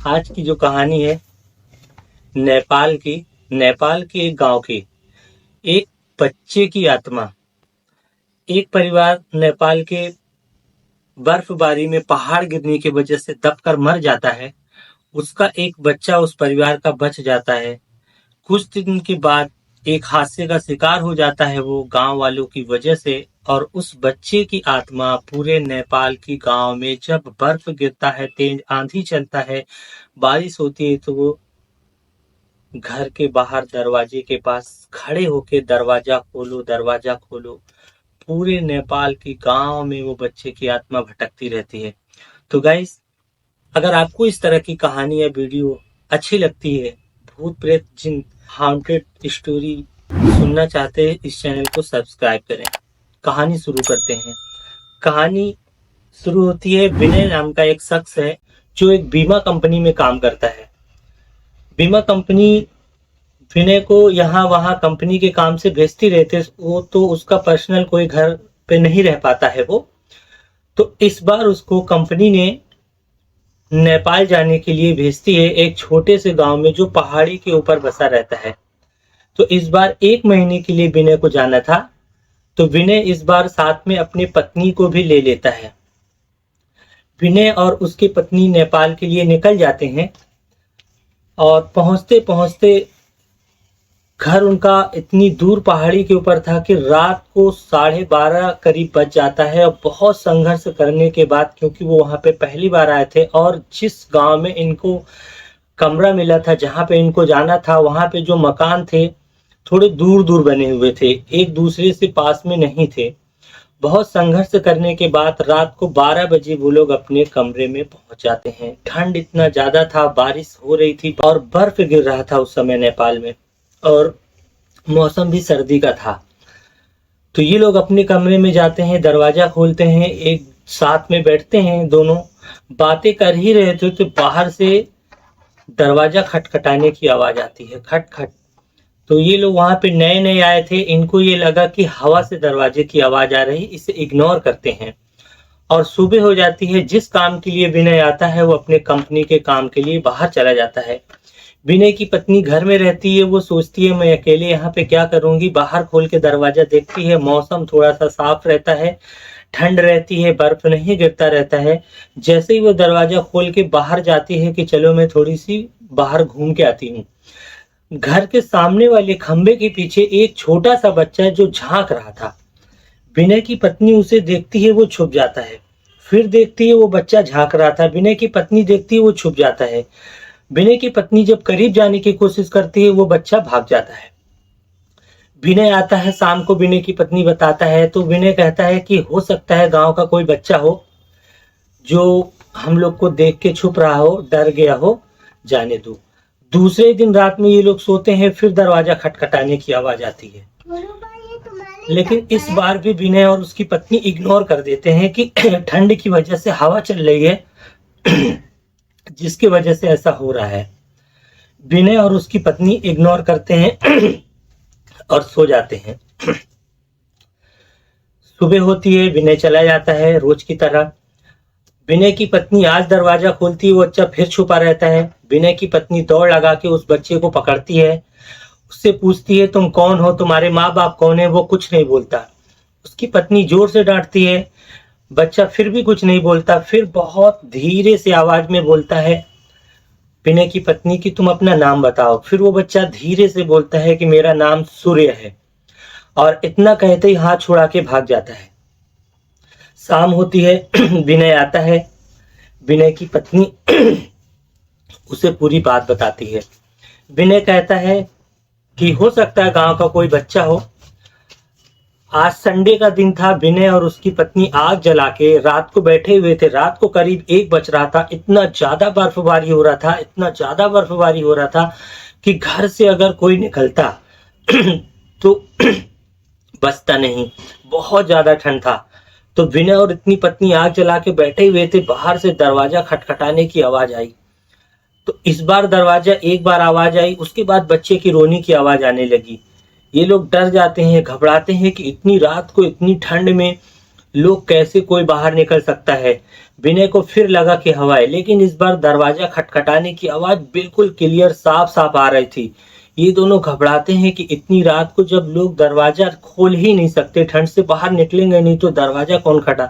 आज की जो कहानी है नेपाल के एक गांव की। एक बच्चे की आत्मा। एक परिवार नेपाल के बर्फबारी में पहाड़ गिरने की वजह से दबकर मर जाता है। उसका एक बच्चा उस परिवार का बच जाता है। कुछ दिन के बाद एक हादसे का शिकार हो जाता है वो गांव वालों की वजह से। और उस बच्चे की आत्मा पूरे नेपाल की गांव में, जब बर्फ गिरता है, तेज आंधी चलता है, बारिश होती है, तो वो घर के बाहर दरवाजे के पास खड़े होके दरवाजा खोलो, दरवाजा खोलो। पूरे नेपाल की गांव में वो बच्चे की आत्मा भटकती रहती है। तो गाइस, अगर आपको इस तरह की कहानी या वीडियो अच्छी लगती है, भूत प्रेत जिन हॉन्टेड स्टोरी सुनना चाहते हैं, इस चैनल को सब्सक्राइब करें। कहानी शुरू करते हैं। कहानी शुरू होती है। विनय नाम का एक शख्स है जो एक बीमा कंपनी में काम करता है। बीमा कंपनी विनय को यहाँ वहाँ कंपनी के काम से भेजती रहते। वो तो उसका पर्सनल कोई घर पे नहीं रह पाता है वो। तो इस बार उसको कंपनी ने नेपाल जाने के लिए भेजती है, एक छोटे से गांव में जो पहाड़ी के ऊपर बसा रहता है। तो इस बार 1 महीने के लिए विनय को जाना था। तो विनय इस बार साथ में अपनी पत्नी को भी ले लेता है। विनय और उसकी पत्नी नेपाल के लिए निकल जाते हैं और पहुंचते पहुंचते घर उनका इतनी दूर पहाड़ी के ऊपर था कि रात को 12:30 करीब बज जाता है। और बहुत संघर्ष करने के बाद, क्योंकि वो वहां पे पहली बार आए थे और जिस गांव में इनको कमरा मिला था, जहां पे इनको जाना था, वहां पे जो मकान थे थोड़े दूर दूर बने हुए थे, एक दूसरे से पास में नहीं थे। बहुत संघर्ष करने के बाद रात को 12 बजे वो लोग अपने कमरे में पहुंच जाते हैं। ठंड इतना ज्यादा था, बारिश हो रही थी और बर्फ गिर रहा था उस समय नेपाल में, और मौसम भी सर्दी का था। तो ये लोग अपने कमरे में जाते हैं, दरवाजा खोलते हैं, एक साथ में बैठते हैं, दोनों बातें कर ही रहे थे तो बाहर से दरवाजा खटखटाने की आवाज आती है, खट खट। तो ये लोग वहां पे नए नए आए थे, इनको ये लगा कि हवा से दरवाजे की आवाज आ रही, इसे इग्नोर करते हैं। और सुबह हो जाती है। जिस काम के लिए विनय आता है वो अपने कंपनी के काम के लिए बाहर चला जाता है। विनय की पत्नी घर में रहती है। वो सोचती है मैं अकेले यहाँ पे क्या करूंगी। बाहर खोल के दरवाजा देखती है, मौसम थोड़ा सा साफ रहता है, ठंड रहती है, बर्फ नहीं गिरता रहता है। जैसे ही वो दरवाजा खोल के बाहर जाती है कि चलो मैं थोड़ी सी बाहर घूम के आती हूँ, घर के सामने वाले खंबे के पीछे एक छोटा सा बच्चा है जो झांक रहा था। विनय की पत्नी उसे देखती है, वो छुप जाता है। फिर देखती है वो बच्चा झांक रहा था। विनय की पत्नी देखती है, वो छुप जाता है। विनय की पत्नी जब करीब जाने की कोशिश करती है, वो बच्चा भाग जाता है। विनय आता है, शाम को विनय की पत्नी बताता है तो विनय कहता है कि हो सकता है गांव का कोई बच्चा हो जो हम लोग को देख के छुप रहा हो, डर गया हो, जाने दो। दूसरे दिन रात में ये लोग सोते हैं, फिर दरवाजा खटखटाने की आवाज आती है। लेकिन इस बार भी विनय और उसकी पत्नी इग्नोर कर देते हैं कि ठंड की वजह से हवा चल रही है जिसकी वजह से ऐसा हो रहा है। विनय और उसकी पत्नी इग्नोर करते हैं और सो जाते हैं। सुबह होती है, विनय चला जाता है रोज की तरह। विनय की पत्नी आज दरवाजा खोलती है, वो बच्चा फिर छुपा रहता है। विनय की पत्नी दौड़ लगा के उस बच्चे को पकड़ती है, उससे पूछती है तुम कौन हो, तुम्हारे माँ बाप कौन है। वो कुछ नहीं बोलता। उसकी पत्नी जोर से डांटती है, बच्चा फिर भी कुछ नहीं बोलता। फिर बहुत धीरे से आवाज में बोलता है विनय की पत्नी कि तुम अपना नाम बताओ। फिर वो बच्चा धीरे से बोलता है कि मेरा नाम सूर्य है, और इतना कहते ही हाथ छुड़ा के भाग जाता है। शाम होती है, विनय आता है। विनय की पत्नी उसे पूरी बात बताती है। विनय कहता है कि हो सकता है गांव का कोई बच्चा हो। आज संडे का दिन था। विनय और उसकी पत्नी आग जला के रात को बैठे हुए थे। रात को करीब 1 बज रहा था। इतना ज्यादा बर्फबारी हो रहा था, इतना ज्यादा बर्फबारी हो रहा था कि घर से अगर कोई निकलता तो बचता नहीं, बहुत ज्यादा ठंड था। तो विनय और इतनी पत्नी आग जला के बैठे हुए थे, बाहर से दरवाजा खटखटाने की आवाज आई। तो इस बार दरवाजा एक बार आवाज आई, उसके बाद बच्चे की रोने की आवाज आने लगी। ये लोग डर जाते हैं, घबराते हैं कि इतनी रात को इतनी ठंड में लोग कैसे कोई बाहर निकल सकता है। विनय को फिर लगा कि हवा है, लेकिन इस बार दरवाजा खटखटाने की आवाज बिल्कुल क्लियर साफ साफ आ रही थी। ये दोनों घबराते हैं कि इतनी रात को जब लोग दरवाजा खोल ही नहीं सकते, ठंड से बाहर निकलेंगे नहीं तो दरवाजा कौन खटा।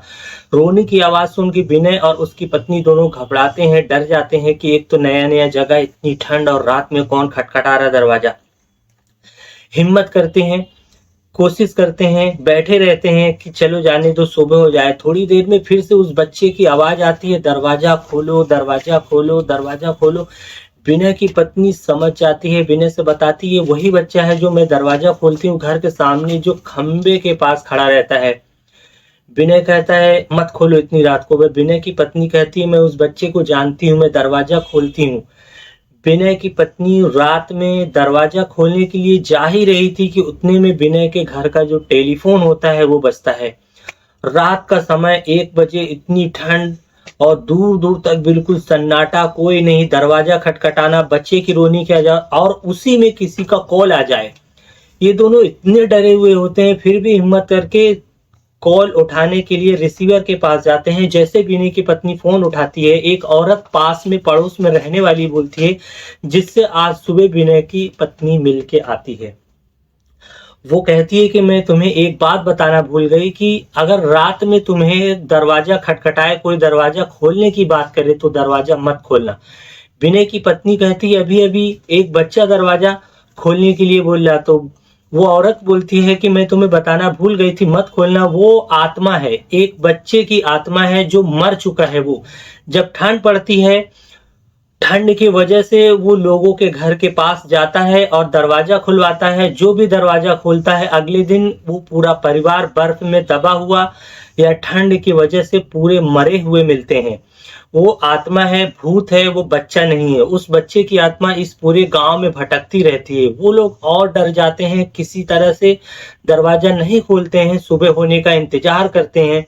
रोने की आवाज सुन के विनय और उसकी पत्नी दोनों घबराते हैं, डर जाते हैं कि एक तो नया नया जगह, इतनी ठंड और रात में कौन खटखटा रहा दरवाजा। हिम्मत करते हैं, कोशिश करते हैं, बैठे रहते हैं कि चलो जाने दो, सुबह हो जाए। थोड़ी देर में फिर से उस बच्चे की आवाज आती है, दरवाजा खोलो, दरवाजा खोलो, दरवाजा खोलो। विनय की पत्नी समझ जाती है, विनय से बताती है वही बच्चा है जो मैं दरवाजा खोलती हूँ घर के सामने जो खंबे के पास खड़ा रहता है। विनय कहता है मत खोलो इतनी रात को। वह विनय की पत्नी कहती है मैं उस बच्चे को जानती हूँ, मैं दरवाजा खोलती हूँ। विनय की पत्नी रात में दरवाजा खोलने के लिए जा ही रही थी कि उतने में विनय के घर का जो टेलीफोन होता है वो बजता है। रात का समय 1 बजे, इतनी ठंड और दूर दूर तक बिल्कुल सन्नाटा, कोई नहीं, दरवाजा खटखटाना, बच्चे की रोनी की आवाज और उसी में किसी का कॉल आ जाए। ये दोनों इतने डरे हुए होते हैं फिर भी हिम्मत करके कॉल उठाने के लिए रिसीवर के पास जाते हैं। जैसे विनय की पत्नी फोन उठाती है, एक औरत पास में पड़ोस में रहने वाली बोलती है जिससे आज सुबह विनय की पत्नी मिल के आती है। वो कहती है कि मैं तुम्हें एक बात बताना भूल गई कि अगर रात में तुम्हें दरवाजा खटखटाए, कोई दरवाजा खोलने की बात करे तो दरवाजा मत खोलना। विनय की पत्नी कहती है अभी अभी एक बच्चा दरवाजा खोलने के लिए बोल रहा, तो वो औरत बोलती है कि मैं तुम्हें बताना भूल गई थी, मत खोलना, वो आत्मा है, एक बच्चे की आत्मा है जो मर चुका है। वो जब ठंड पड़ती है, ठंड की वजह से वो लोगों के घर के पास जाता है और दरवाजा खुलवाता है। जो भी दरवाजा खोलता है अगले दिन वो पूरा परिवार बर्फ में दबा हुआ या ठंड की वजह से पूरे मरे हुए मिलते हैं। वो आत्मा है, भूत है, वो बच्चा नहीं है। उस बच्चे की आत्मा इस पूरे गांव में भटकती रहती है। वो लोग और डर जाते हैं, किसी तरह से दरवाजा नहीं खोलते हैं, सुबह होने का इंतजार करते हैं।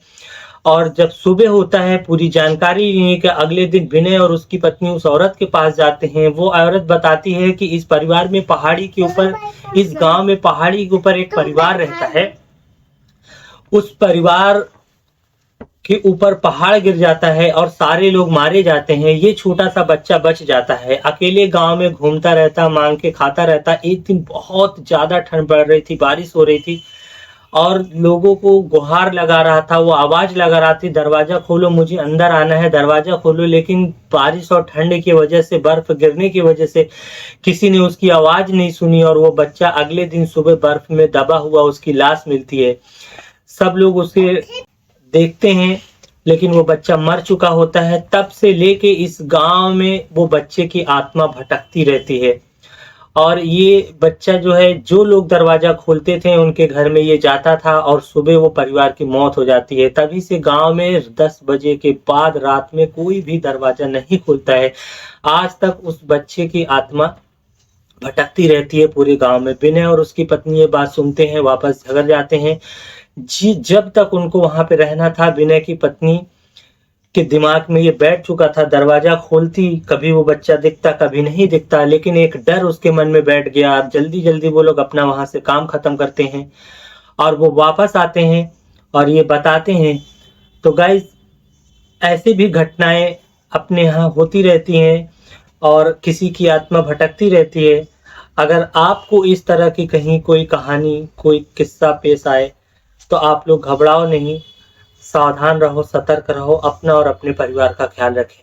और जब सुबह होता है पूरी जानकारी लेने के अगले दिन विनय और उसकी पत्नी उस औरत के पास जाते हैं। वो औरत बताती है कि इस परिवार में पहाड़ी के ऊपर, इस गांव में पहाड़ी के ऊपर एक परिवार रहता है। उस परिवार के ऊपर पहाड़ गिर जाता है और सारे लोग मारे जाते हैं। ये छोटा सा बच्चा बच जाता है, अकेले गांव में घूमता रहता, मांग के खाता रहता। एक दिन बहुत ज्यादा ठंड पड़ रही थी, बारिश हो रही थी और लोगों को गुहार लगा रहा था, वो आवाज लगा रहा थी दरवाजा खोलो, मुझे अंदर आना है, दरवाजा खोलो। लेकिन बारिश और ठंड की वजह से, बर्फ गिरने की वजह से किसी ने उसकी आवाज नहीं सुनी और वो बच्चा अगले दिन सुबह बर्फ में दबा हुआ उसकी लाश मिलती है। सब लोग उसे देखते हैं लेकिन वो बच्चा मर चुका होता है। तब से लेके इस गांव में वो बच्चे की आत्मा भटकती रहती है और ये बच्चा जो है, जो लोग दरवाजा खोलते थे उनके घर में ये जाता था और सुबह वो परिवार की मौत हो जाती है। तभी से गांव में 10 बजे के बाद रात में कोई भी दरवाजा नहीं खुलता है। आज तक उस बच्चे की आत्मा भटकती रहती है पूरे गांव में। विनय और उसकी पत्नी ये बात सुनते हैं, वापस झगड़ जाते हैं। जी, जब तक उनको वहां पे रहना था, विनय की पत्नी के दिमाग में ये बैठ चुका था, दरवाजा खोलती कभी वो बच्चा दिखता कभी नहीं दिखता, लेकिन एक डर उसके मन में बैठ गया। अब जल्दी जल्दी वो लोग अपना वहां से काम खत्म करते हैं और वो वापस आते हैं और ये बताते हैं। तो गाइस, ऐसी भी घटनाएं अपने यहाँ होती रहती हैं और किसी की आत्मा भटकती रहती है। अगर आपको इस तरह की कहीं कोई कहानी, कोई किस्सा पेश आए तो आप लोग घबराओ नहीं, सावधान रहो, सतर्क रहो, अपना और अपने परिवार का ख्याल रखें।